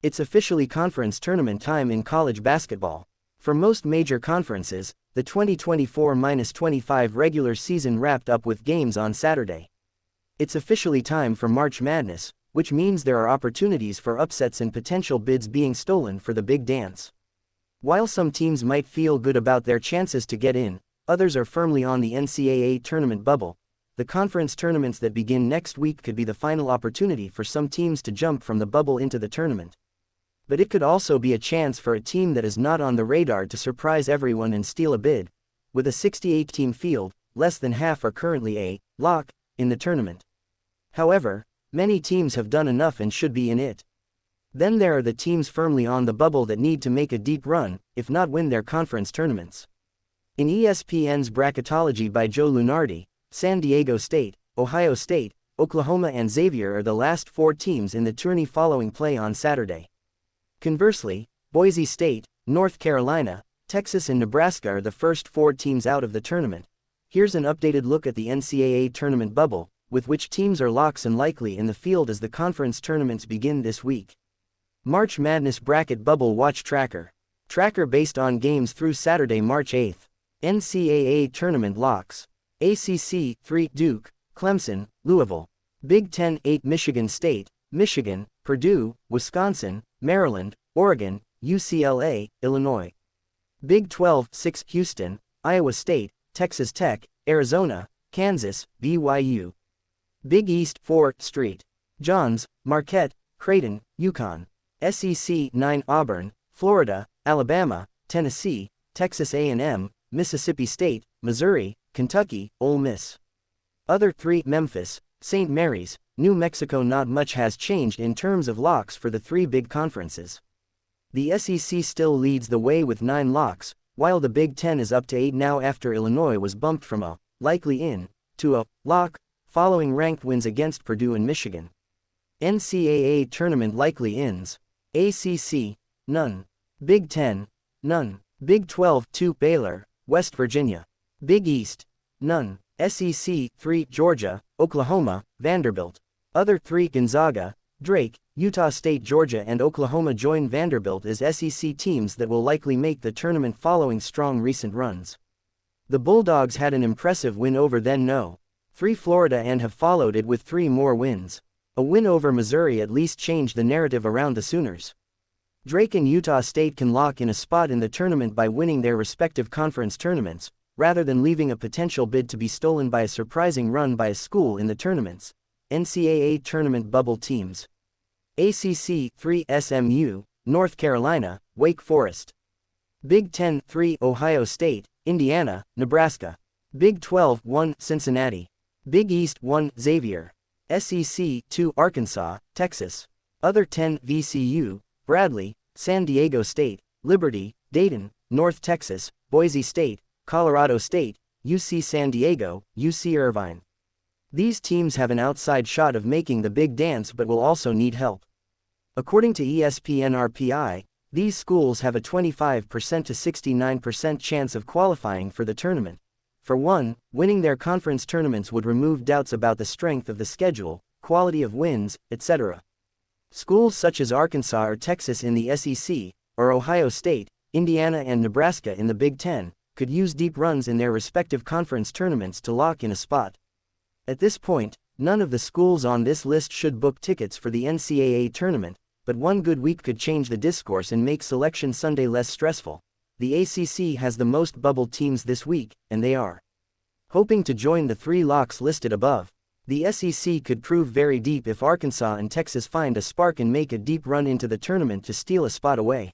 It's officially conference tournament time in college basketball. For most major conferences, the 2024-25 regular season wrapped up with games on Saturday. It's officially time for March Madness, which means there are opportunities for upsets and potential bids being stolen for the big dance. While some teams might feel good about their chances to get in, others are firmly on the NCAA tournament bubble. The conference tournaments that begin next week could be the final opportunity for some teams to jump from the bubble into the tournament. But it could also be a chance for a team that is not on the radar to surprise everyone and steal a bid. With a 68-team field, less than half are currently a lock in the tournament. However, many teams have done enough and should be in it. Then there are the teams firmly on the bubble that need to make a deep run, if not win their conference tournaments. In ESPN's Bracketology by Joe Lunardi, San Diego State, Ohio State, Oklahoma and Xavier are the last 4 teams in the tourney following play on Saturday. Conversely, Boise State, North Carolina, Texas and Nebraska are the first 4 teams out of the tournament. Here's an updated look at the NCAA tournament bubble, with which teams are locks and likely in the field as the conference tournaments begin this week. March Madness Bracket Bubble Watch Tracker. Tracker based on games through Saturday, March 8. NCAA Tournament Locks. ACC 3 Duke, Clemson, Louisville. Big Ten 8 Michigan State, Michigan, Purdue, Wisconsin, Maryland, Oregon, UCLA, Illinois. Big 12 6 Houston, Iowa State, Texas Tech, Arizona, Kansas, BYU. Big East 4 St. John's, Marquette, Creighton, UConn. SEC 9 Auburn, Florida, Alabama, Tennessee, Texas A&M, Mississippi State, Missouri, Kentucky, Ole Miss. Other 3 Memphis, St. Mary's, New Mexico. Not much has changed in terms of locks for the 3 big conferences. The SEC still leads the way with 9 locks, while the Big Ten is up to 8 now after Illinois was bumped from a likely in to a lock following ranked wins against Purdue and Michigan. NCAA Tournament likely ins. ACC, none. Big Ten, none. Big 12 2 Baylor, West Virginia. Big East, none. SEC 3 Georgia, Oklahoma, Vanderbilt. Other 3 Gonzaga, Drake, Utah State. Georgia and Oklahoma join Vanderbilt as SEC teams that will likely make the tournament following strong recent runs. The Bulldogs had an impressive win over then No. 3 Florida and have followed it with 3 more wins. A win over Missouri at least changed the narrative around the Sooners. Drake and Utah State can lock in a spot in the tournament by winning their respective conference tournaments, rather than leaving a potential bid to be stolen by a surprising run by a school in the tournaments. NCAA Tournament Bubble Teams. ACC 3 SMU, North Carolina, Wake Forest. Big Ten 3 Ohio State, Indiana, Nebraska. Big 12 1 Cincinnati. Big East 1 Xavier. SEC 2 Arkansas, Texas. Other 10 VCU, Bradley, San Diego State, Liberty, Dayton, North Texas, Boise State, Colorado State, UC San Diego, UC Irvine. These teams have an outside shot of making the big dance but will also need help. According to ESPN RPI, these schools have a 25% to 69% chance of qualifying for the tournament. For one, winning their conference tournaments would remove doubts about the strength of the schedule, quality of wins, etc. Schools such as Arkansas or Texas in the SEC, or Ohio State, Indiana and Nebraska in the Big Ten, could use deep runs in their respective conference tournaments to lock in a spot. At this point, none of the schools on this list should book tickets for the NCAA tournament, but one good week could change the discourse and make Selection Sunday less stressful. The ACC has the most bubbled teams this week, and they are hoping to join the 3 locks listed above. The SEC could prove very deep if Arkansas and Texas find a spark and make a deep run into the tournament to steal a spot away.